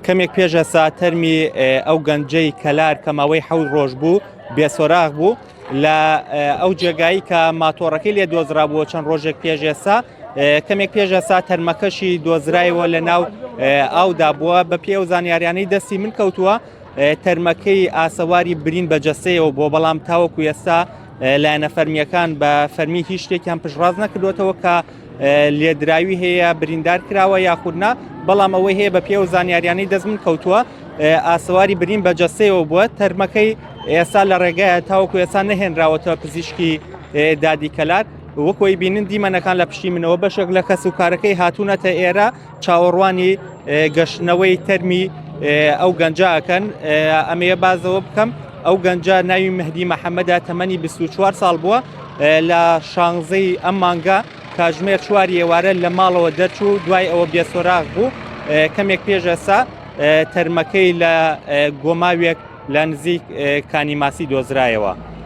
کەمێک پێش ئێستا تەرمی ئەو گەنجەی کەلار کە ماوەی 7 ڕۆژ بوو بێسۆراغ بوو لە ئەو جێگایی کە ماتۆڕەکەی لێ دۆزرابووە چەند ڕۆژێک پێش ئێستا کەمێک پێش ئێستا تەرمەکەشی دۆزرایەوە لە ناو ئاودا بووە بە پێ و زانیاریانەی دەستی من کەوتووە تەرمەکەی ئاسەواری برین بە جەستەیەوە بۆ بەڵام تاوەکو ئێستا لایەنە فەرمیەکان بە فەرمی هیچ شتێکیان پشتڕاز نەکردوێتەوە کە لێدراوی هەیە بریندار کراوە یاخودنا بەڵام ئەوەی هەیە بە پێ و زانیاریانەی دەست من کەوتووە ئاسەواری برین بە جەستەیەوە بووە تەرمەکەی ئێستا لە ڕێگایە تاوەکو ئێستا نەهێنراوەتەوە پزیشکی دادی کەلار وەکۆی بینن دیمەنەکان لە پشتی منەوە بەشێک لە کەسوکارەکەی هاتوونەتە ئێرە چاوەڕوانی گەشتنەوەی تەرمی ئەو گەنجاکەن ئەمەیە بازەوە بکەم ئەو گەنجە ناوی مەهدی مەحەممەدا تەمەنی 24 ساڵ بووە لە 16ی ئەم مانگە کاژمێر 4 ئێوارە لە ماڵەوە دەرچوو دوای ئەوە بێسۆراغ بوو کەمێک پێش ئێستا تەرمەکەی لە گۆماوێک لە نزیک کانی ماسی دۆزرایەوە.